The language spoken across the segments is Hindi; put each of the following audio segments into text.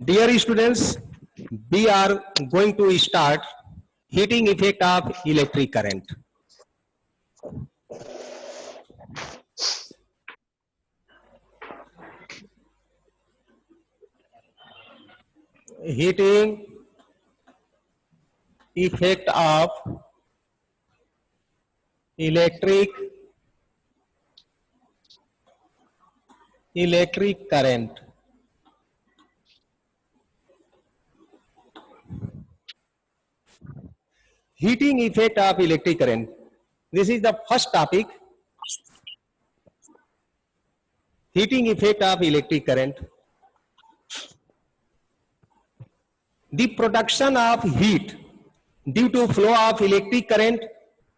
Dear students, we are going to start heating effect of electric current. Heating effect of electric current. Heating effect of electric current. This is the first topic. Heating effect of electric current. The production of heat due to flow of electric current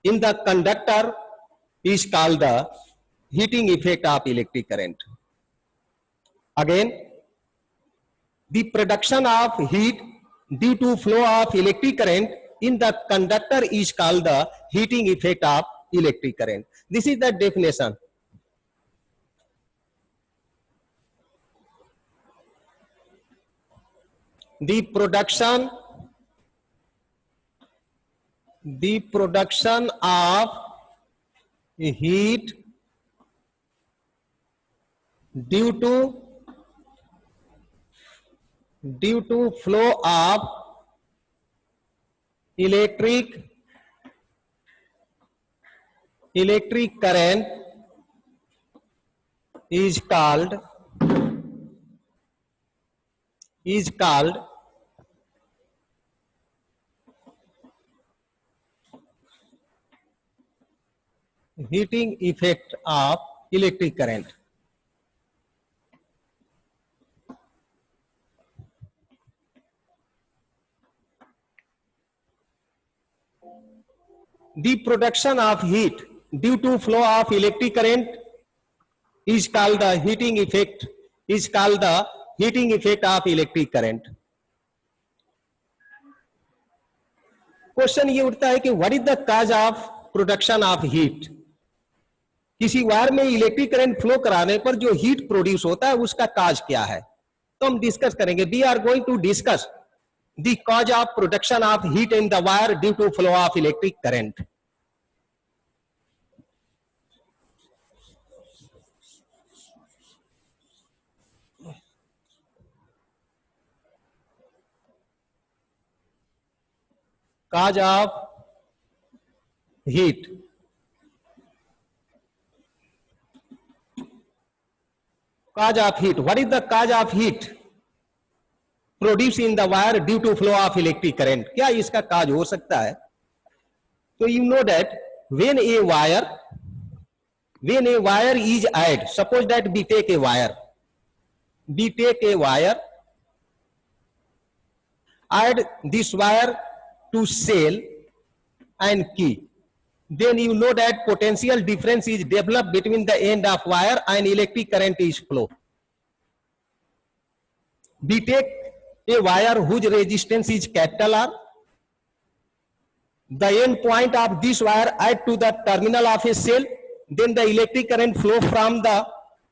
in the conductor is called the heating effect of electric current. Again, the production of heat due to flow of electric current in the conductor is called the heating effect of electric current. This is the definition. The production of heat due to flow of electric current is called heating effect of electric current. The production of heat due to flow of electric current is called the heating effect of electric current. Question ये उठता है कि what is the cause of production of heat. किसी वायर में इलेक्ट्रिक करंट फ्लो कराने पर जो हीट प्रोड्यूस होता है उसका काज क्या है, तो हम डिस्कस करेंगे. We are going to discuss the cause of production of heat in the wire due to flow of electric current. Cause of heat. Cause of heat. What is the cause of heat produced in the wire due to flow of electric current? क्या इसका काज हो सकता है? तो you know that when a wire is added, suppose that we take a wire, add this wire to cell and key, then you know that potential difference is developed between the end of wire and electric current is flow. We take a wire whose resistance is capital R. The end point of this wire add to the terminal of a cell, then the electric current flow from the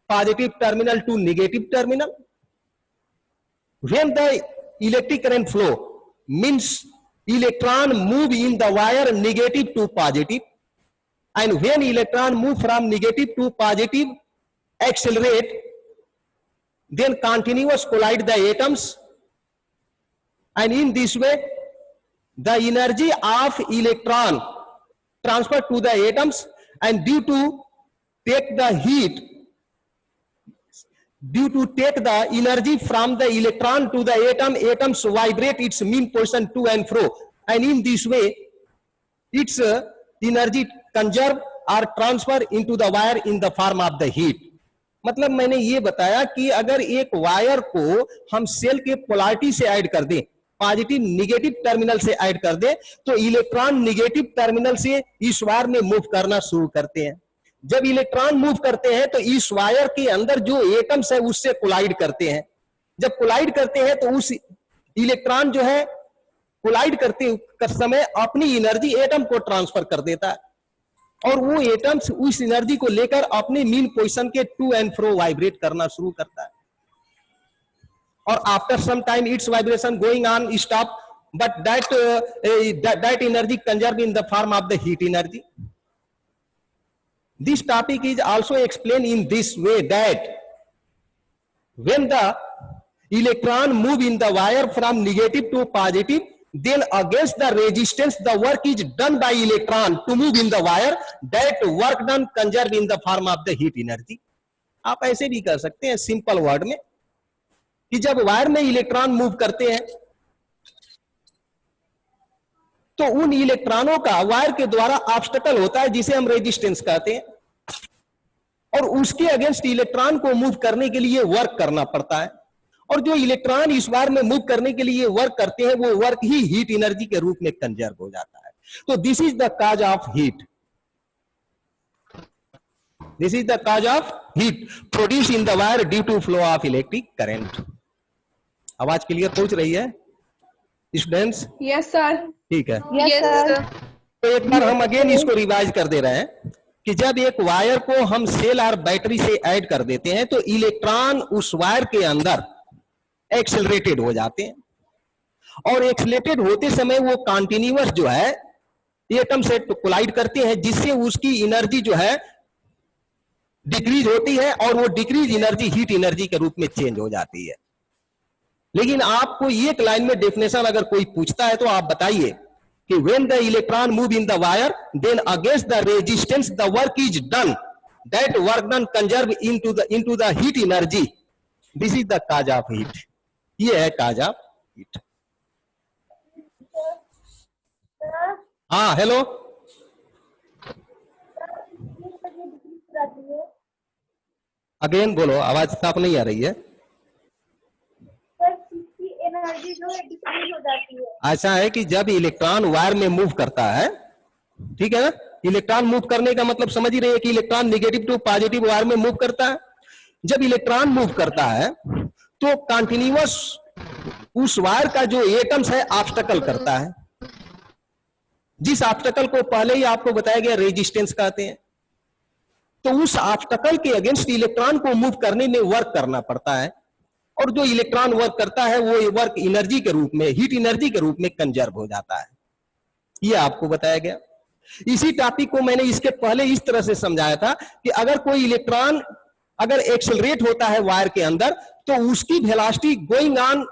positive terminal to negative terminal. When the electric current flow means electron move in the wire negative to positive, and when electron move from negative to positive accelerate, then continuous collide the atoms, and in this way the energy of electron transfer to the atoms, and due to take the energy from the electron to the atoms vibrate its mean position to and fro, and in this way its energy conserve or transfer into the wire in the form of the heat. मतलब मैंने ये बताया कि अगर एक वायर को हम सेल के पोलैरिटी से ऐड कर दें, पॉजिटिव निगेटिव टर्मिनल से ऐड कर दें, तो इलेक्ट्रॉन निगेटिव टर्मिनल से इस वायर में मूव करना शुरू करते हैं. जब इलेक्ट्रॉन मूव करते हैं तो इस वायर के अंदर जो एटम्स है उससे कोलाइड करते हैं. जब कोलाइड करते हैं तो उस इलेक्ट्रॉन जो है कोलाइड करते समय अपनी एनर्जी एटम को ट्रांसफर कर देता है, और वो एटम्स उस एनर्जी को लेकर अपने मीन पोजीशन के टू एंड फ्रो वाइब्रेट करना शुरू करता है. or after some time its vibration going on stop, but that energy conserved in the form of the heat energy. This topic is also explained in this way that when the electron move in the wire from negative to positive, then against the resistance the work is done by electron to move in the wire, that work done conserved in the form of the heat energy. आप ऐसे भी कर सकते हैं सिंपल वर्ड में कि जब वायर में इलेक्ट्रॉन मूव करते हैं तो उन इलेक्ट्रॉनों का वायर के द्वारा ऑब्स्टेकल होता है जिसे हम रेजिस्टेंस कहते हैं, और उसके अगेंस्ट इलेक्ट्रॉन को मूव करने के लिए वर्क करना पड़ता है, और जो इलेक्ट्रॉन इस वायर में मूव करने के लिए वर्क करते हैं वो वर्क ही हीट एनर्जी के रूप में कंजर्व हो जाता है. तो this is the cause of heat. This is the cause of heat produce in the wire due to flow of electric current. आवाज क्लियर पहुंच रही है स्टूडेंट्स? Yes sir. ठीक है. Yes sir. तो एक बार हम अगेन इसको रिवाइज कर दे रहे हैं कि जब एक वायर को हम सेल और बैटरी से ऐड कर देते हैं तो इलेक्ट्रॉन उस वायर के अंदर एक्सेलरेटेड हो जाते हैं, और एक्सेलरेटेड होते समय वो कॉन्टिन्यूअस जो है एटम से कोलाइड करते हैं, जिससे उसकी एनर्जी जो है डिक्रीज होती है, और वो डिक्रीज एनर्जी हीट एनर्जी के रूप में चेंज हो जाती है. लेकिन आपको एक लाइन में डेफिनेशन अगर कोई पूछता है तो आप बताइए कि when the electron move in the wire, then against the resistance the work is done, that work done conserve into the heat energy. This is the cause of heat. ये है cause of heat. हाँ हेलो. अगेन बोलो, आवाज साफ नहीं आ रही है. एनर्जी जो है डिक्रीज हो जाती है. ऐसा है कि जब इलेक्ट्रॉन वायर में मूव करता है, ठीक है ना, इलेक्ट्रॉन मूव करने का मतलब समझ ही रहे हैं कि electron negative to positive wire में मूव करता है. जब इलेक्ट्रॉन मूव करता है तो कंटिन्यूअस उस वायर का जो एटम्स है ऑब्स्टेकल करता है, जिस ऑब्स्टेकल को पहले ही आपको बताया गया रेजिस्टेंस कहते हैं. तो उस ऑब्स्टेकल के अगेंस्ट इलेक्ट्रॉन को मूव करने में वर्क करना पड़ता है, और जो इलेक्ट्रॉन वर्क करता है वो वर्क एनर्जी के रूप में, हीट एनर्जी के रूप में कंजर्व हो जाता है. ये आपको बताया गया. इसी टॉपिक को मैंने इसके पहले इस तरह से समझाया था कि अगर कोई इलेक्ट्रॉन अगर एक्सेलरेट होता है वायर के अंदर तो उसकी वेलोसिटी गोइंग ऑन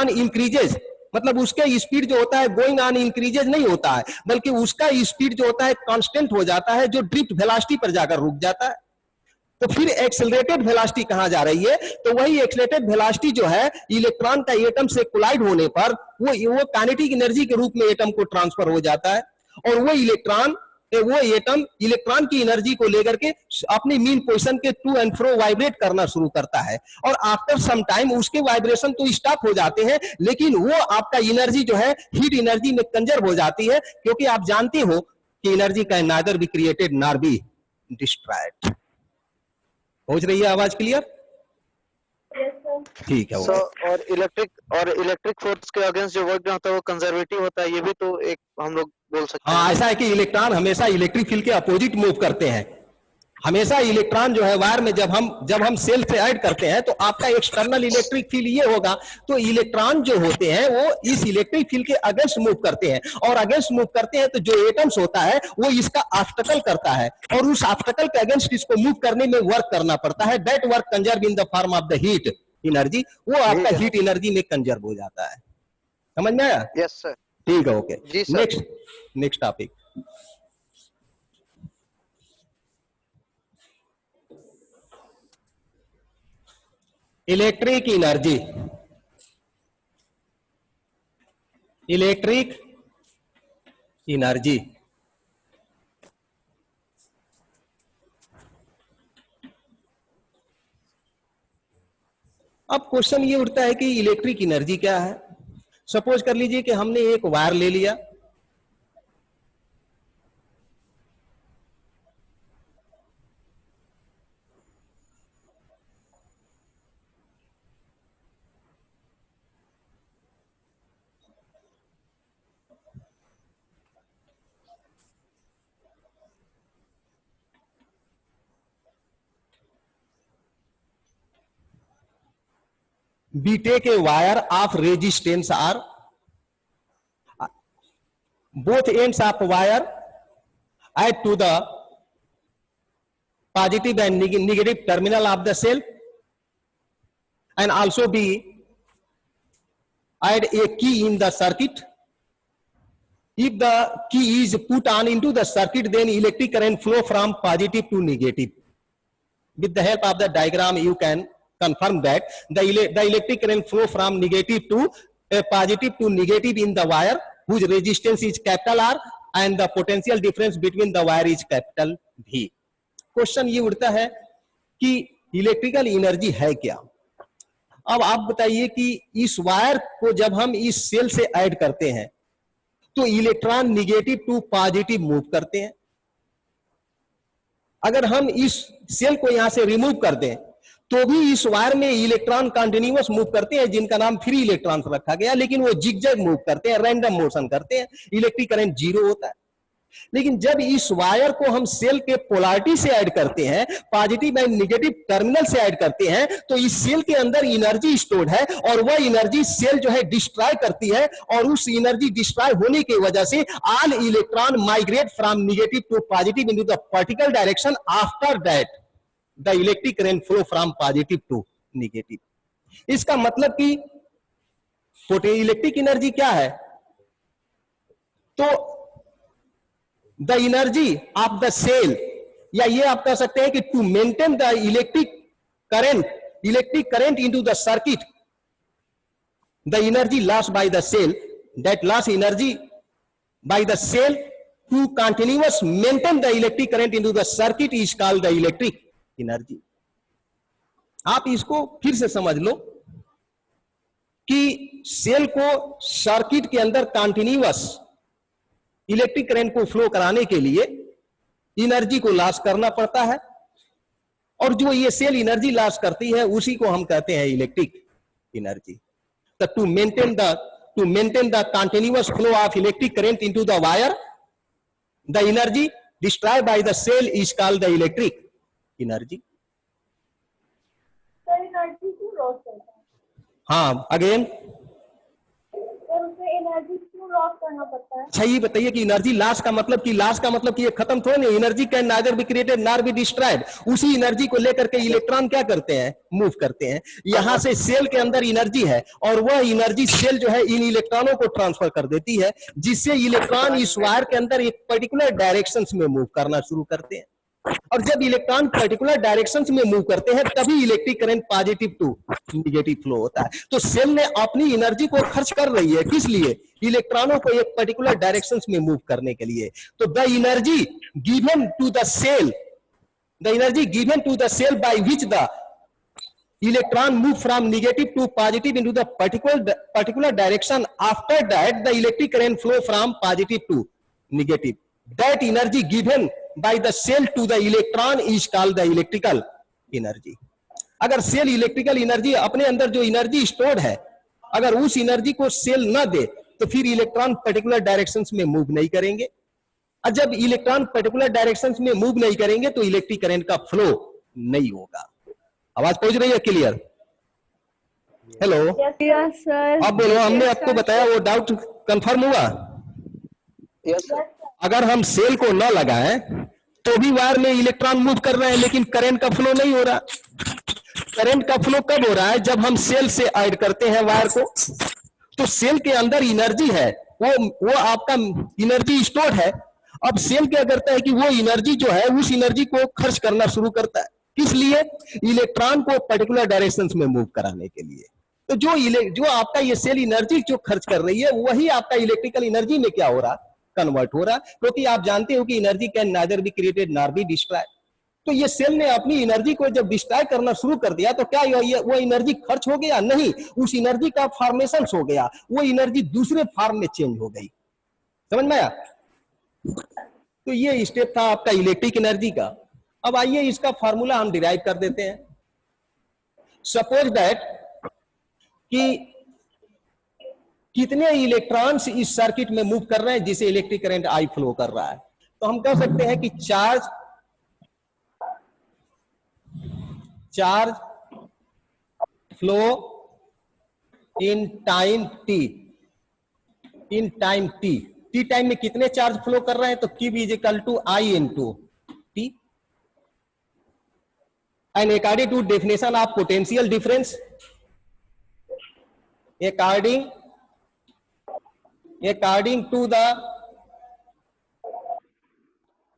इंक्रीजेज, मतलब उसके स्पीड जो होता है गोइंग ऑन इंक्रीजेज नहीं होता है, बल्कि उसका स्पीड जो होता है कांस्टेंट हो जाता है, जो ड्रिफ्ट वेलोसिटी पर जाकर रुक जाता है. तो फिर एक्सेलरेटेड वेलोसिटी कहां जा रही है? तो वही एक्सेलरेटेड वेलोसिटी जो है इलेक्ट्रॉन का एटम से कोलाइड होने पर वो काइनेटिक एनर्जी के रूप में एटम को ट्रांसफर हो जाता है, और वो एटम इलेक्ट्रॉन की एनर्जी को लेकर के अपनी मीन पोजीशन के टू एंड फ्रो वाइब्रेट करना शुरू करता है, और आफ्टर सम टाइम उसके वाइब्रेशन तो स्टॉप हो जाते हैं, लेकिन वो आपका एनर्जी जो है हीट एनर्जी में कंजर्व हो जाती है, क्योंकि आप जानते हो कि energy can neither be created nor be destroyed. पहुंच रही है आवाज क्लियर? ठीक है. और इलेक्ट्रिक फोर्स के अगेंस्ट जो वर्क होता है वो कंजर्वेटिव होता है, ये भी तो एक हम लोग बोल सकते हैं. हाँ, ऐसा है कि इलेक्ट्रॉन हमेशा इलेक्ट्रिक फील्ड के अपोजिट मूव करते हैं. हमेशा इलेक्ट्रॉन जो है वायर में जब हम सेल से ऐड करते हैं तो आपका एक्सटर्नल इलेक्ट्रिक फील्ड ये होगा, तो इलेक्ट्रॉन जो होते हैं वो इस इलेक्ट्रिक फील्ड के अगेंस्ट मूव करते हैं, और अगेंस्ट मूव करते हैं तो जो एटम्स होता है वो इसका ऑब्स्टेकल करता है, और उस ऑब्स्टेकल के अगेंस्ट इसको मूव करने में वर्क करना पड़ता है. That work conserve in the form of the heat energy. वो आपका हीट एनर्जी में कंजर्व हो जाता है. समझ में आया? Yes sir. ठीक है. Okay. Next topic. Electric energy. Electric energy अब क्वेश्चन ये उठता है कि इलेक्ट्रिक एनर्जी क्या है. सपोज कर लीजिए कि हमने एक वायर ले लिया, we take a wire of resistance R, both ends of wire add to the positive and negative terminal of the cell, and also we add a key in the circuit. If the key is put on into the circuit, then electric current flow from positive to negative. With the help of the diagram, you can confirm that the electric current flow from negative to positive to negative in the wire whose resistance is capital R and the potential difference between the wire is capital V. Question ये उठता है कि इलेक्ट्रिकल एनर्जी है क्या। अब आप बताइए कि इस वायर को जब हम इस सेल से ऐड करते हैं तो electron negative to positive move करते हैं। अगर हम इस सेल को यहां से रिमूव कर दें तो भी इस वायर में इलेक्ट्रॉन कंटिन्यूअस मूव करते हैं, जिनका नाम फ्री इलेक्ट्रॉन्स रखा गया, लेकिन वो जिगजैग मूव करते हैं, रैंडम मोशन करते हैं, इलेक्ट्रिक करंट जीरो होता है। लेकिन जब इस वायर को हम सेल के पोलैरिटी से ऐड करते हैं, पॉजिटिव एंड नेगेटिव टर्मिनल से ऐड करते हैं, तो इस सेल के अंदर एनर्जी स्टोर्ड है और वह एनर्जी सेल जो है डिस्ट्रॉय करती है, और उस एनर्जी डिस्ट्रॉय होने की वजह से all electron migrate from negative to positive into the particle direction. After that the electric current flow from positive to negative. इसका मतलब कि इलेक्ट्रिक एनर्जी क्या है, तो the energy of the cell, या ये आप कह सकते हैं कि to maintain the electric current into the circuit, the energy loss by the cell, that loss energy by the cell to continuous maintain the electric current into the circuit is called the electric energy. आप इसको फिर से समझ लो कि सेल को सर्किट के अंदर कंटिन्यूअस इलेक्ट्रिक करंट को फ्लो कराने के लिए एनर्जी को लॉस करना पड़ता है, और जो ये सेल एनर्जी लॉस करती है उसी को हम कहते हैं इलेक्ट्रिक एनर्जी। तो to maintain the continuous flow of electric current into the wire, the energy destroyed by the cell is called the electric energy. Energy क्यों लॉस करता है? हाँ, अगेन एनर्जी क्यों लॉस करना पड़ता है? अच्छा, ये बताइए कि एनर्जी लॉस का मतलब कि ये खत्म थोड़ा नहीं, energy can neither be created nor be destroyed. उसी एनर्जी को लेकर के इलेक्ट्रॉन क्या करते हैं, मूव करते हैं। यहां से सेल के अंदर एनर्जी है और वह एनर्जी सेल जो है इन इलेक्ट्रॉनों को ट्रांसफर कर देती है, जिससे इलेक्ट्रॉन इस वायर के अंदर एक पर्टिकुलर डायरेक्शन में मूव करना शुरू करते हैं। और जब इलेक्ट्रॉन पर्टिकुलर डायरेक्शंस में मूव करते हैं तभी electric current positive to negative flow होता है। तो सेल ने अपनी एनर्जी को खर्च कर रही है, किस लिए, इलेक्ट्रॉनों को एक पर्टिकुलर डायरेक्शंस में मूव करने के लिए। तो the energy given to the cell by which the electron move from negative to positive into the particular direction, after that the electric current flow from positive to negative, that energy given by the cell to the electron is called the electrical energy। अगर सेल इलेक्ट्रिकल एनर्जी अपने अंदर जो एनर्जी स्टोर्ड है, अगर उस एनर्जी को सेल न दे तो फिर इलेक्ट्रॉन पर्टिकुलर डायरेक्शंस में मूव नहीं करेंगे, और जब इलेक्ट्रॉन पर्टिकुलर डायरेक्शंस में मूव नहीं करेंगे तो इलेक्ट्रिक करंट का फ्लो नहीं होगा। आवाज पहुंच रही है, क्लियर? Hello, yes sir. अब बोलो, हमने आपको बताया, वो डाउट कंफर्म हुआ? Yes sir. अगर हम सेल को न लगाएं तो भी वायर में इलेक्ट्रॉन मूव कर रहे हैं, लेकिन करंट का फ्लो नहीं हो रहा। करंट का फ्लो कब हो रहा है, जब हम सेल से ऐड करते हैं वायर को। तो सेल के अंदर एनर्जी है, वो आपका एनर्जी स्टोर है। अब सेल क्या करता है कि वो एनर्जी जो है उस एनर्जी को खर्च करना शुरू करता है, किस लिए, इलेक्ट्रॉन को पर्टिकुलर डायरेक्शंस में मूव कराने के लिए। तो जो आपका ये सेल एनर्जी जो खर्च कर रही है वही आपका इलेक्ट्रिकल एनर्जी में क्या हो रहा, कन्वर्ट हो रहा, क्योंकि आप जानते हो कि energy can neither be created nor be destroyed. तो ये सेल ने अपनी एनर्जी को जब डिस्ट्रॉय करना शुरू कर दिया तो क्या वो एनर्जी खर्च हो गया? नहीं, उस एनर्जी का फॉर्मेशन हो गया, वो एनर्जी दूसरे फॉर्म में चेंज हो गई। समझ में आया? तो ये स्टेप था आपका इलेक्ट्रिक एनर्जी का। अब आइए इसका फॉर्मूला हम डिराइव कर देते हैं। सपोज दैट कि कितने इलेक्ट्रॉन्स इस सर्किट में मूव कर रहे हैं जिसे इलेक्ट्रिक करंट आई फ्लो कर रहा है। तो हम कह सकते हैं कि charge flow in time T, in time T, T time में कितने चार्ज फ्लो कर रहे हैं, तो Q is equal to I into T. And according to definition of potential difference, according to the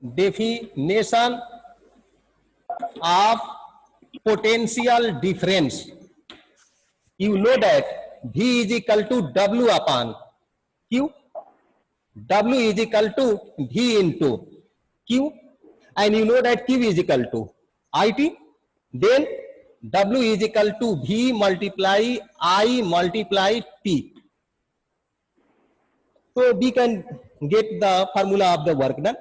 definition of potential difference, you know that V is equal to W upon Q, W is equal to V into Q, and you know that Q is equal to IT, then W is equal to V multiply I multiply T. So we can get the formula of the work done.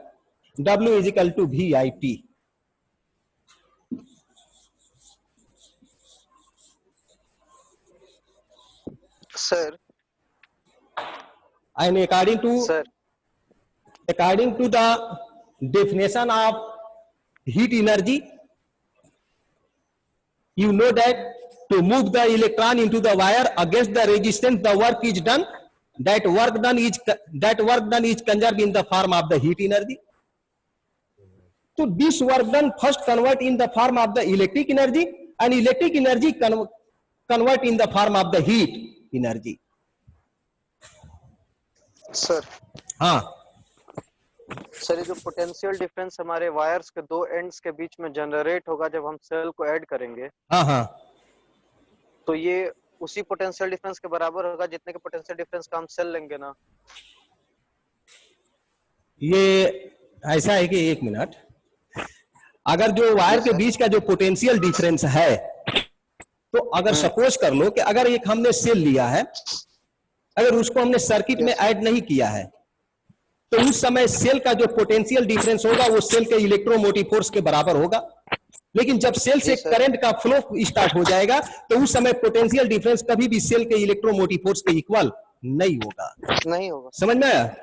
W is equal to VIT. Sir, And according sir, to the definition of heat energy, you know that to move the electron into the wire against the resistance, the work is done. That work done is conserved in the form of the heat energy. So this work done first convert in the form of the electric energy, and electric energy convert in the form of the heat energy. sir, हाँ, सर ये जो पोटेंशियल डिफरेंस हमारे वायर्स के दो एंड्स के बीच में जनरेट होगा जब हम सेल को ऐड करेंगे, हाँ, हाँ, तो ये उसी पोटेंशियल डिफरेंस के बराबर होगा जितने के पोटेंशियल डिफरेंस का हम सेल लेंगे ना। ये ऐसा है कि 1 मिनट, अगर जो वायर के बीच का जो पोटेंशियल डिफरेंस है, तो अगर सपोज कर लो कि अगर एक हमने सेल लिया है, अगर उसको हमने सर्किट में ऐड नहीं किया है, तो उस समय सेल का जो पोटेंशियल डिफरेंस होगा वो सेल के इलेक्ट्रोमोटिव फोर्स के बराबर होगा। लेकिन जब सेल से करंट का फ्लो स्टार्ट हो जाएगा, तो उस समय पोटेंशियल डिफरेंस कभी भी सेल के इलेक्ट्रोमोटिव फोर्स के इक्वल नहीं होगा। समझ में आया?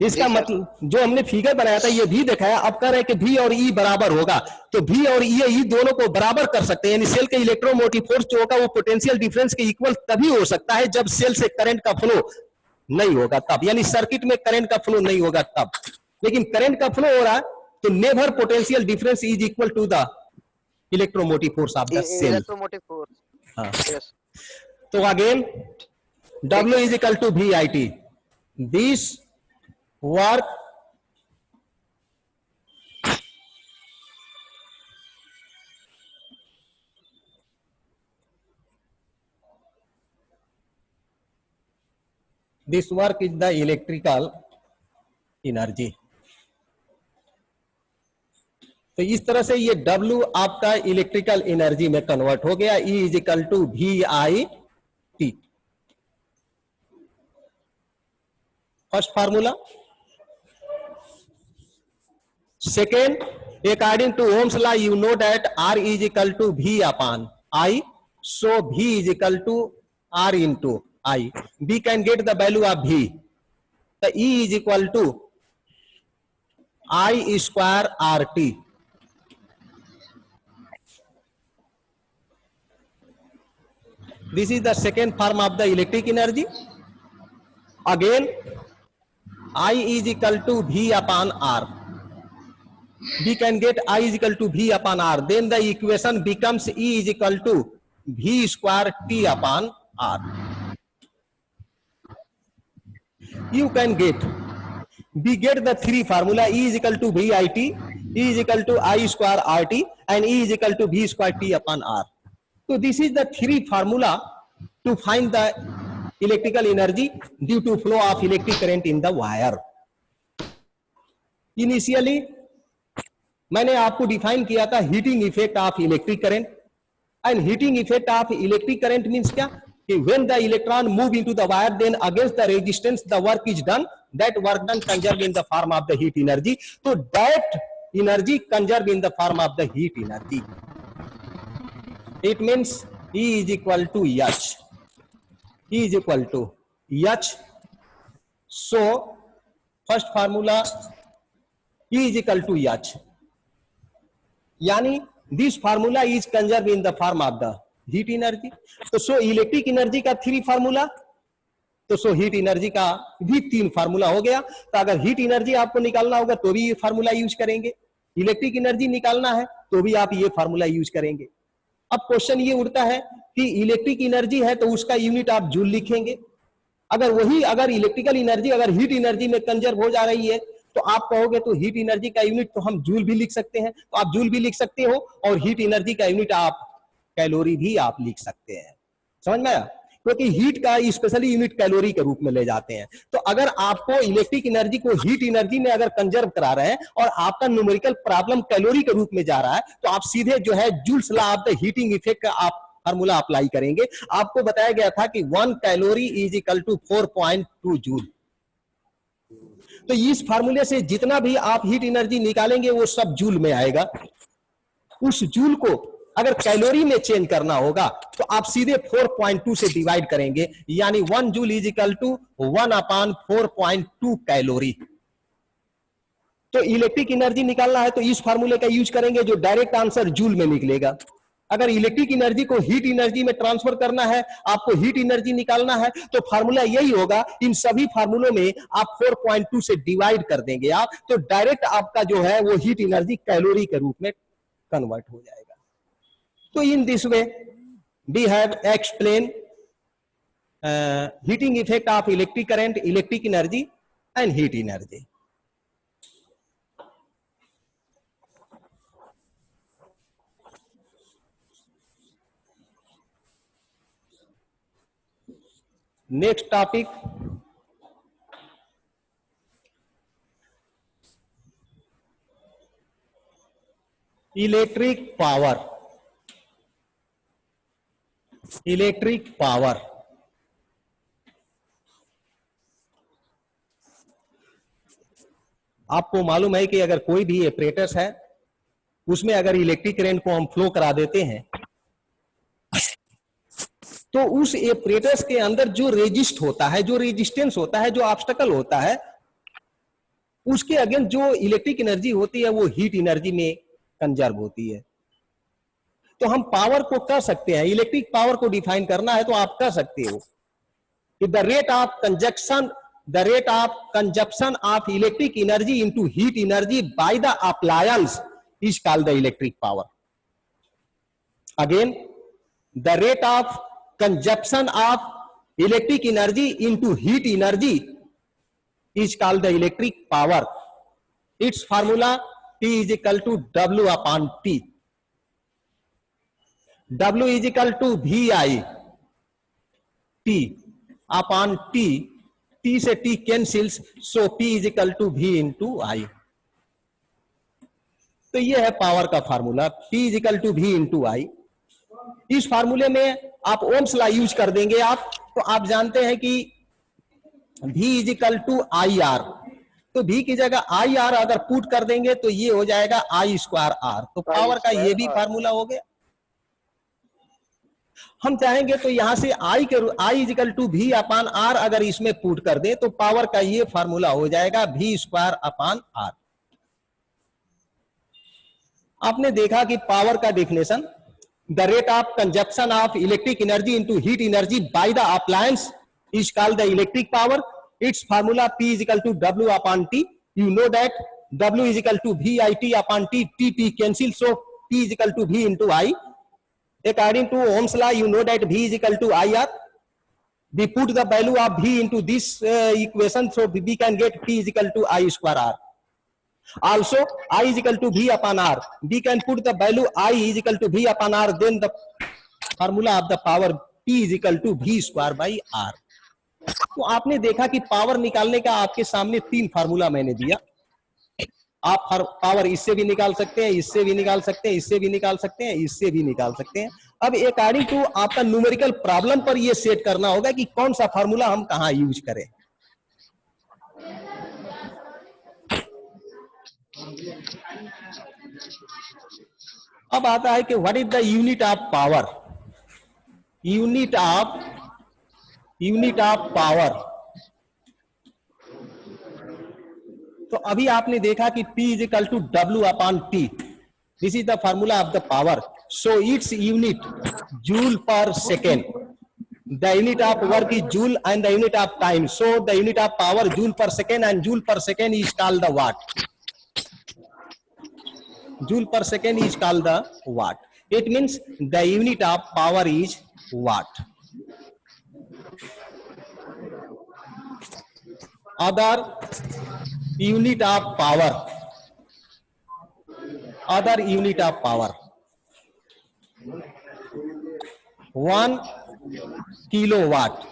इसका मतलब जो हमने फिगर बनाया था ये भी दिखाया, अब कह रहे हैं कि V और E बराबर होगा, तो V और E दोनों को बराबर कर सकते हैं, यानी सेल के इलेक्ट्रोमोटिव फोर्स जो होगा वो पोटेंशियल डिफरेंस के इक्वल तभी हो सकता है जब सेल से करंट का फ्लो नहीं होगा तब, यानी सर्किट में करंट का फ्लो नहीं होगा तब। लेकिन करंट का फ्लो हो रहा है तो never potential difference is equal to the electromotive force of the cell. Electromotive force, हाँ, यस। तो again W is equal to VIT, this work this work is the electrical energy। तो इस तरह से ये W आपका इलेक्ट्रिकल एनर्जी में कन्वर्ट हो गया। E is equal to VIT, first formula. Second, according to Ohm's law you know that R is equal to V upon I, so V is equal to R into I. We can get the value of V. The E is equal to I square RT. This is the second form of the electric energy. Again, I is equal to V upon R. We can get I is equal to V upon R. Then the equation becomes E is equal to V square T upon R. You can get, we get the three formula: E is equal to VIT, E is equal to I square RT, and E is equal to V square T upon R. So this is the three formula to find the electrical energy due to flow of electric current in the wire. Initially मैंने आपको डिफाइन किया था heating effect of electric current, and heating effect of electric current means क्या कि when the electron move into the wire then against the resistance the work is done, that work done conserve in the form of the heat energy. तो that energy conserve in the form of the heat energy. It means E is equal to H. E is equal to H. So first formula E is equal to H. Yani this formula is conserved in the form of the heat energy. तो सो इलेक्ट्रिक एनर्जी का 3 फार्मूला, तो सो हीट एनर्जी का भी 3 फार्मूला हो गया। तो अगर हीट एनर्जी आपको निकालना होगा तो भी ये फार्मूला यूज करेंगे, इलेक्ट्रिक एनर्जी निकालना है तो भी आप ये फार्मूला यूज करेंगे। अब क्वेश्चन ये उठता है कि इलेक्ट्रिक एनर्जी है तो उसका यूनिट आप जूल लिखेंगे। अगर इलेक्ट्रिकल एनर्जी अगर हीट एनर्जी में कंजर्व हो जा रही है तो आप कहोगे तो हीट एनर्जी का यूनिट तो हम जूल भी लिख सकते हैं, तो आप जूल भी लिख सकते हो और हीट एनर्जी का यूनिट आप कैलोरी भी आप लिख सकते हैं। समझ में आया? क्योंकि हीट का स्पेशली यूनिट कैलोरी के रूप में ले जाते हैं। तो अगर आपको इलेक्ट्रिक एनर्जी को हीट एनर्जी में अगर कंजर्व करा रहे हैं और आपका न्यूमेरिकल प्रॉब्लम कैलोरी के रूप में जा रहा है तो आप सीधे जो है joules law of the heating effect का आप फार्मूला अप्लाई करेंगे। आपको बताया गया था कि 1 calorie is equal to 4.2 joule. तो इस फार्मूले से जितना भी आप हीट एनर्जी निकालेंगे वो सब जूल में आएगा। उस जूल को अगर कैलोरी में चेंज करना होगा तो आप सीधे 4.2 से डिवाइड करेंगे, यानी 1 joule is equal to 1/4.2 calorie. तो इलेक्ट्रिक एनर्जी निकालना है तो इस फार्मूले का यूज करेंगे जो डायरेक्ट आंसर जूल में निकलेगा। अगर इलेक्ट्रिक एनर्जी को हीट एनर्जी में ट्रांसफर करना है, आपको हीट एनर्जी निकालना है तो फार्मूला यही होगा। इन सभी फार्मूलों में आप 4.2 से डिवाइड कर देंगे आप, तो डायरेक्ट आपका जो है वो हीट एनर्जी कैलोरी के रूप में कन्वर्ट हो जाएगा। तो in this way we have explain heating effect of electric current, electric energy and heat energy. Next topic, electric power. Electric power आपको मालूम है कि अगर कोई भी एपरेटस है उसमें अगर इलेक्ट्रिक करंट को हम फ्लो करा देते हैं तो उस एपरेटस के अंदर जो रेजिस्ट होता है, जो रेजिस्टेंस होता है, जो ऑब्स्टेकल होता है, उसके अगेंस्ट जो इलेक्ट्रिक एनर्जी होती है वो हीट एनर्जी में कंजर्व होती है। तो हम पावर को कर सकते हैं, इलेक्ट्रिक पावर को डिफाइन करना है तो आप कर सकते हो कि the rate of consumption of electric energy into heat energy by the appliance is called the electric power. Again, the rate of consumption of electric energy into heat energy is called the electric power. It's formula P is equal to W upon T. W is equal to VI T upon T. T से T cancels, so P is equal to V into I. तो ये है पावर का formula, P is equal to V into I। इस फार्मूले में आप ओम्स लॉ यूज कर देंगे आप, तो आप जानते हैं कि V is equal to IR, तो V की जगह IR अगर पुट कर देंगे तो ये हो जाएगा I स्क्वायर R। तो पावर का ये भी फार्मूला हो गया। हम चाहेंगे तो यहां से I is equal to V upon R अगर इसमें पुट कर दे तो पावर का ये फार्मूला हो जाएगा V स्क्वायर अपान R। आपने देखा कि पावर का definition, the rate of consumption of electric energy into heat energy by the appliance is called the electric power. Its formula P is equal to W upon T. You know that W is equal to VIT upon T. T cancel, so P is equal to V into I. According to Ohm's law, you know that V is equal to IR. We put the value of V into this equation, so we can get P is equal to I square R. Also, I is equal to V upon R. We can put the value I is equal to V upon R. Then the formula of the power P is equal to V square by R. तो आपने देखा कि पावर निकालने का आपके सामने 3 फार्मूला मैंने दिया। आप पावर इससे भी निकाल सकते हैं, इससे भी निकाल सकते हैं, इससे भी निकाल सकते हैं, इससे भी निकाल सकते हैं। अब अकॉर्डिंग टू आपका न्यूमेरिकल प्रॉब्लम पर यह सेट करना होगा कि कौन सा फार्मूला हम कहां यूज करें। अब आता है कि what is the unit of power. Unit of power, तो अभी आपने देखा कि P is equal to W upon T, this is the formula of the power. so its unit joule per second. The unit of work is joule and the unit of time. So the unit of power joule per second, and joule per second is called the watt. Joule per second is called the watt. It means the unit of power is watt. Other unit of power. Other unit of power. 1 kilowatt,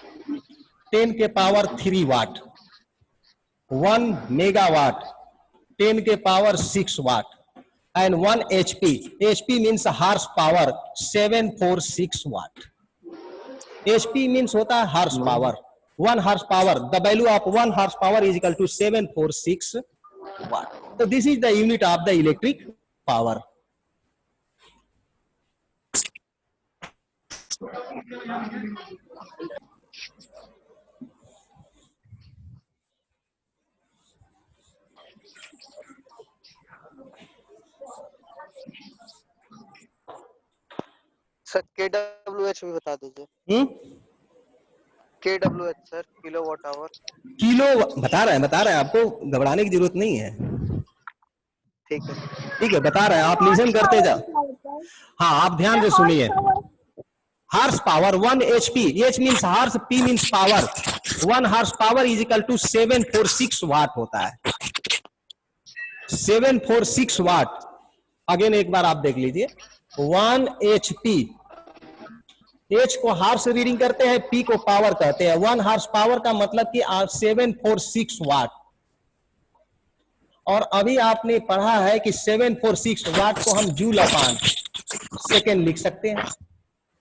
10 के पावर 3 watt. 1 megawatt, 10 के power 6 watt. And 1 HP. HP means horsepower, 746 watt. HP means होता है horsepower. 1 horsepower. The value of 1 horsepower is equal to 746 watt. So this is the unit of the electric power. Sir KWH भी बता दीजिए। KWH sir, kilowatt hour. Kilo बता रहे हैं, आपको घबराने की जरूरत नहीं है। ठीक है, बता रहे हैं, आप लिसन करते जाओ। हाँ, आप ध्यान से सुनिए। Horse power 1 HP, H means horse, P means power. 1 horse power is equal to 746 watt होता है। 746 वाट। अगेन एक बार आप देख लीजिए। 1 HP, H को हार्स रीडिंग करते हैं, P को पावर कहते हैं। 1 हार्स पावर का मतलब कि 746 वाट। और अभी आपने पढ़ा है कि 746 वाट को हम जूल अपॉन सेकेंड लिख सकते हैं।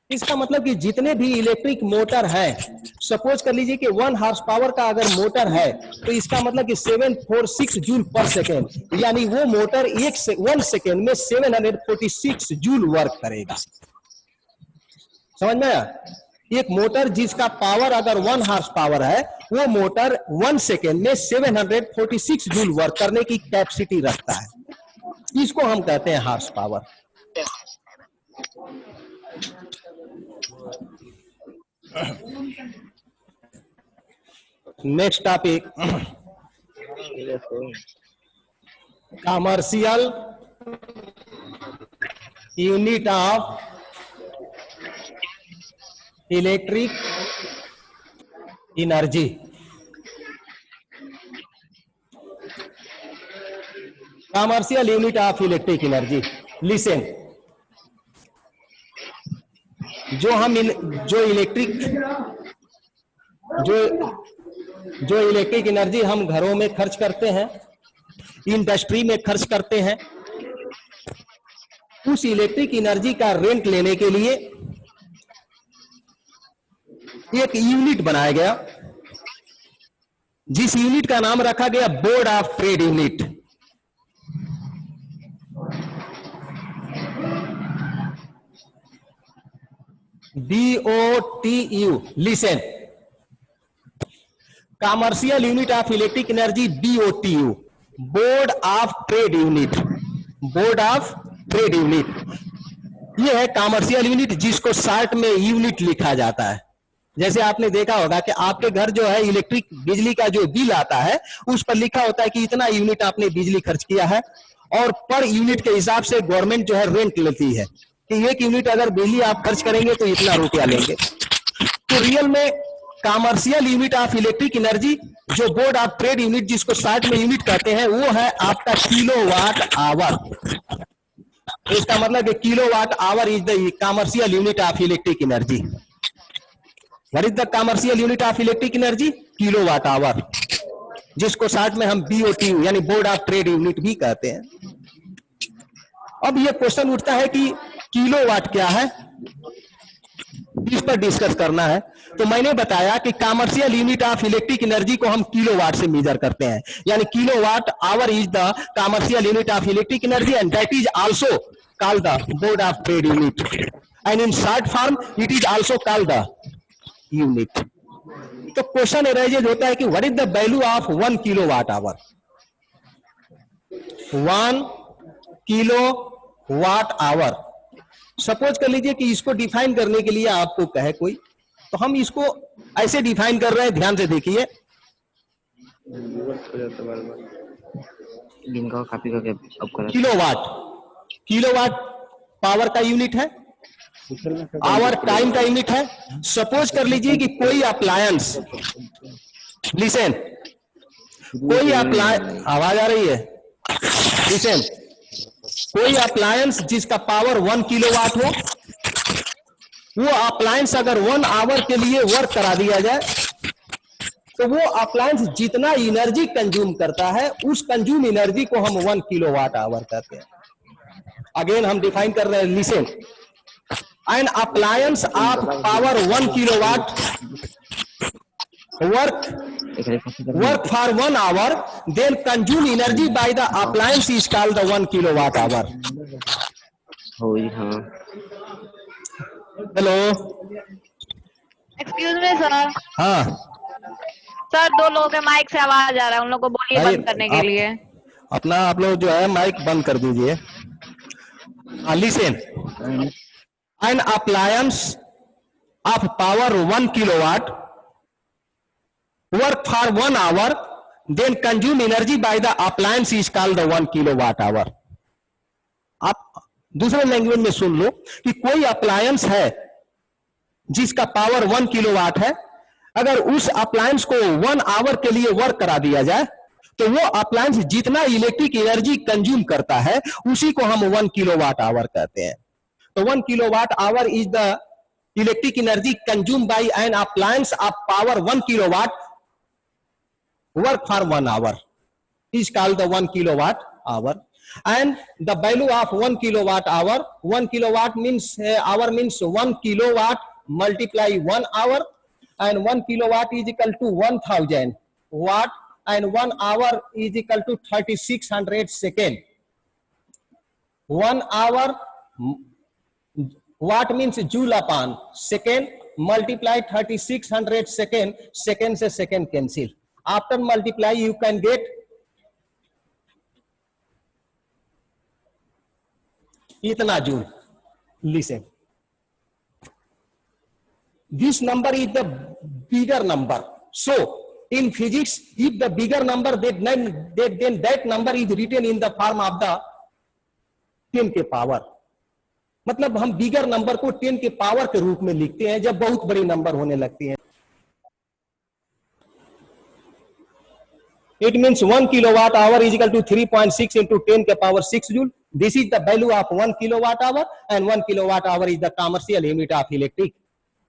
इसका मतलब कि जितने भी इलेक्ट्रिक मोटर है, सपोज कर लीजिए कि 1 हार्स पावर का अगर मोटर है, तो इसका मतलब कि 746 जूल पर सेकेंड, यानी वो मोटर 1 सेकेंड में 746 जूल वर्क करेगा। समझ में आया? एक मोटर जिसका पावर अगर 1 हार्स पावर है, वो मोटर 1 सेकेंड में 746 जूल वर्क करने की कैपेसिटी रखता है। इसको हम कहते हैं horse power. Next topic, commercial unit of electric energy. Commercial unit of electric energy. Listen, जो इलेक्ट्रिक एनर्जी हम घरों में खर्च करते हैं, इंडस्ट्री में खर्च करते हैं, उस इलेक्ट्रिक एनर्जी का रेंट लेने के लिए एक यूनिट बनाया गया, जिस यूनिट का नाम रखा गया board of trade unit. BOTU। Listen, commercial unit of electric energy, BOTU, board of trade unit. Board of trade unit, यह है कमर्शियल यूनिट, जिसको शॉर्ट में यूनिट लिखा जाता है। जैसे आपने देखा होगा कि आपके घर जो है इलेक्ट्रिक बिजली का जो बिल आता है, उस पर लिखा होता है कि इतना यूनिट आपने बिजली खर्च किया है, और पर यूनिट के हिसाब से गवर्नमेंट जो है रेंट लेती है कि 1 यूनिट अगर बिजली आप खर्च करेंगे तो इतना रुपया लेंगे। तो रियल में commercial unit of electric energy, जो बोर्ड ऑफ ट्रेड यूनिट, जिसको शॉर्ट में यूनिट कहते हैं, वो है आपका किलोवाट आवर। तो इसका मतलब है kilowatt hour is the commercial unit of electric energy. What is the commercial unit of electric energy? Kilowatt hour, जिसको शॉर्ट में हम BOTU यानी बोर्ड ऑफ ट्रेड यूनिट भी कहते हैं। अब ये क्वेश्चन उठता है कि किलोवाट क्या है, इस पर डिस्कस करना है। तो मैंने बताया कि commercial unit of electric energy को हम किलोवाट से मेजर करते हैं, यानी kilowatt hour is the commercial unit of electric energy, and that is also called the board of trade unit, and in short form it is also called the unit. तो क्वेश्चन एराइज होता है कि what is the value of 1 kilowatt our. 1 kilowatt our suppose कर लीजिए कि इसको डिफाइन करने के लिए आपको कहे कोई, तो हम इसको ऐसे डिफाइन कर रहे हैं, ध्यान से देखिए। किलोवाट, किलोवाट पावर का यूनिट है, आवर टाइम का यूनिट है। सपोज कर लीजिए कि कोई अप्लायंस, लिसन, कोई अप्लायंस, आवाज आ रही है, लिसन, कोई अप्लायंस जिसका पावर 1 किलोवाट हो, वो अप्लायंस अगर 1 आवर के लिए वर्क करा दिया जाए तो वो अप्लायंस जितना एनर्जी कंज्यूम करता है उस कंज्यूम एनर्जी को हम 1 किलोवाट आवर कहते हैं। अगेन हम डिफाइन कर रहे हैं, listen, an appliance of power 1 kilowatt work for 1 hour, then consume energy by the appliance is called the 1 kilowatt hour. Hello, excuse me sir. हाँ सर, 2 लोगों के माइक से आवाज आ रहा है, उन लोगों को बोलिए बंद करने के लिए। अपना आप लोग जो है माइक बंद कर दीजिए। Listen, an appliance of power 1 kilowatt work for 1 hour, then consume energy by the appliance is called the 1 kilowatt hour. आप दूसरे लैंग्वेज में सुन लो कि कोई अप्लायंस है जिसका पावर 1 किलोवाट है, अगर उस अप्लायंस को 1 आवर के लिए वर्क करा दिया जाए तो वो अप्लायंस जितना इलेक्ट्रिक एनर्जी कंज्यूम करता है उसी को हम 1 किलोवाट आवर कहते हैं। तो 1 kilowatt hour is the electric energy consume by an appliance of power 1 kilowatt work for 1 hour is called the 1 kilowatt hour. And the value of 1 kilowatt hour, 1 kilowatt means hour means 1 kilowatt multiply 1 hour, and 1 kilowatt is equal to 1000 watt, and 1 hour is equal to 3600 second. 1 hour watt means joule upon second, multiply 3600 second, second से second cancel. After multiply you can get itna joule. Listen, this number is the bigger number. So in physics, if the bigger number then that number is written in the form of the 10 के पावर। मतलब हम बिगर नंबर को 10 के पावर के रूप में लिखते हैं जब बहुत बड़ी नंबर होने लगती है। It means 1 kilowatt hour is equal to 3.6 into 10 के power 6 joule. This is the value of 1 kilowatt hour, and 1 kilowatt hour is the commercial unit of electric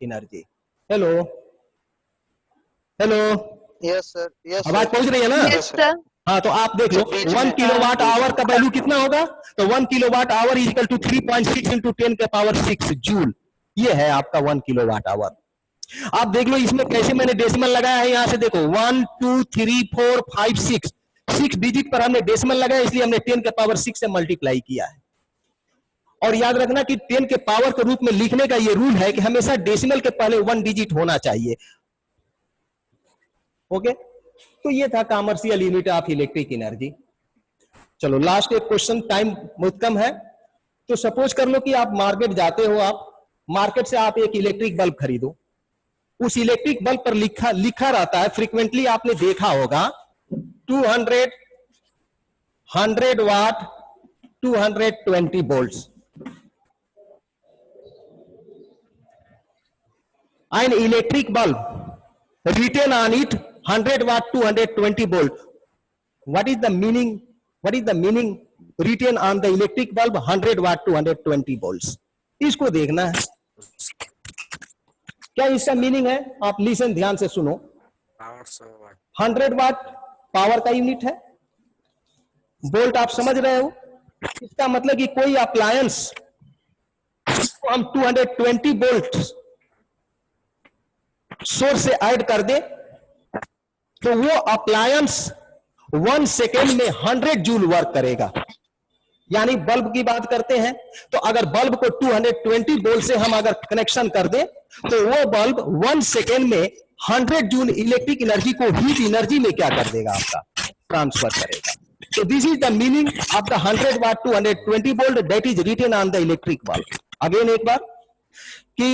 energy. Hello, hello. Yes sir, yes आवाज पहुंच रही है ना? Yes sir. हाँ, तो आप देख लो 1 किलोवाट आवर का वैल्यू कितना होगा, तो 1 kilowatt hour is equal to 3.6 into 10 के पावर 6 जूल। ये है आपका 1 किलोवाट आवर। आप देख लो इसमें कैसे मैंने डेसिमल लगाया है, यहां से देखो 1 2 3 4 5 6 डिजिट पर हमने डेसिमल लगाया, इसलिए हमने 10 के पावर 6 से मल्टीप्लाई किया है। और याद रखना कि 10 के पावर के रूप में लिखने का ये रूल है कि हमेशा डेसिमल के पहले 1 डिजिट होना चाहिए। ओके, तो ये था commercial unit of electric energy. चलो लास्ट एक क्वेश्चन, टाइम बहुत कम है। तो सपोज कर लो कि आप मार्केट जाते हो, आप मार्केट से आप एक इलेक्ट्रिक बल्ब खरीदो, उस इलेक्ट्रिक बल्ब पर लिखा रहता है, फ्रीक्वेंटली आपने देखा होगा 200 100 watt 220 volts. An electric bulb written on it 100 watt 220 volt. What is the meaning? What is the meaning written on the electric bulb 100 watt 220 volts? इसको देखना है, क्या इसका मीनिंग है? आप लिसन ध्यान से सुनो। 100 वाट पावर का यूनिट है, वोल्ट आप समझ रहे हो, इसका मतलब कि कोई अप्लायंस को हम 220 वोल्ट सोर्स से ऐड कर दे तो वो अप्लायंस 1 सेकेंड में 100 जूल वर्क करेगा। यानी बल्ब की बात करते हैं तो अगर बल्ब को 220 वोल्ट से हम अगर कनेक्शन कर दें तो वो बल्ब 1 सेकेंड में 100 जूल इलेक्ट्रिक एनर्जी को हीट एनर्जी में क्या कर देगा, आपका ट्रांसफर करेगा। तो this is the meaning of the 100 watt 220 volt that is written on the electric bulb. Again एक बार कि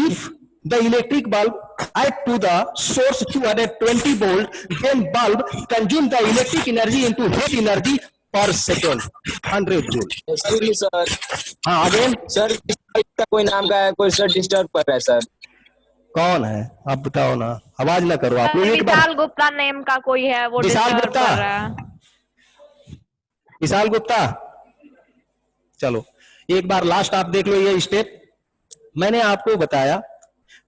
if the electric bulb add to the source 220 volt, then bulb consume the electric energy into heat energy per second 100 joule. Excuse me sir. हाँ अगेन सर इसका कोई नाम का है, कोई सर डिस्टर्ब कर रहा है सर। कौन है आप बताओ ना, आवाज ना करो आप लोग। एक बार विशाल गुप्ता नेम का कोई है, वो विशाल डिस्टर्ब गुप्ता? कर रहा है। विशाल गुप्ता, चलो एक बार लास्ट आप देख लो ये स्टेप। मैंने आपको बताया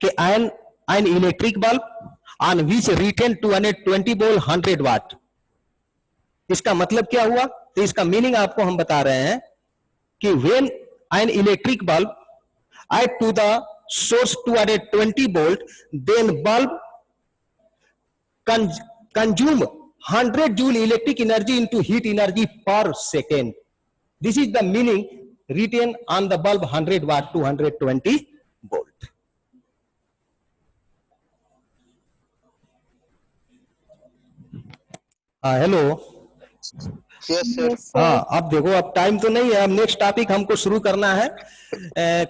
कि an electric bulb on which written 220 volt 100 watt, इसका मतलब क्या हुआ? तो इसका मीनिंग आपको हम बता रहे हैं कि when an electric bulb add to the source 220 volt, then bulb consume 100 joule electric energy into heat energy per second. This is the meaning written on the bulb 100 watt 220 volt. हाँ हेलो। Yes sir. हाँ अब देखो, अब टाइम तो नहीं है, अब नेक्स्ट टॉपिक हमको शुरू करना है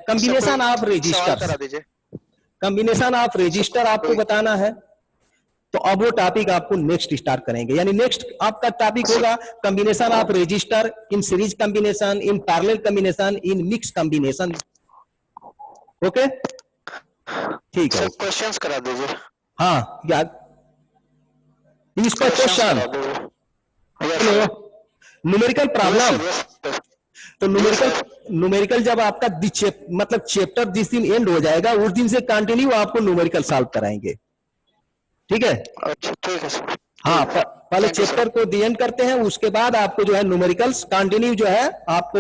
कॉम्बिनेशन ऑफ सवाल रजिस्टर। करा दीजिए। कॉम्बिनेशन ऑफ रजिस्टर आपको बताना है, तो अब वो टॉपिक आपको नेक्स्ट स्टार्ट करेंगे। यानी नेक्स्ट आपका टॉपिक होगा combination of register in series combination, in parallel combination, in mix combination. Okay ठीक है। सर क्वेश्चंस करा दीजिए। हाँ याद इसका क्वेश्चन न्यूमेरिकल प्रॉब्लम। तो न्यूमेरिकल जब आपका मतलब चैप्टर जिस दिन एंड हो जाएगा उस दिन से कंटिन्यू आपको न्यूमेरिकल सॉल्व कराएंगे, ठीक है? अच्छा ठीक है सर। हाँ पहले चैप्टर को दी एंड करते हैं, उसके बाद आपको जो है न्यूमेरिकल्स कंटिन्यू जो है आपको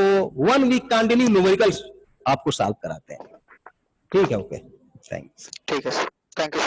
1 वीक कंटिन्यू न्यूमेरिकल्स आपको सॉल्व कराते हैं, ठीक है? Okay thanks. ठीक है सर, थैंक यू।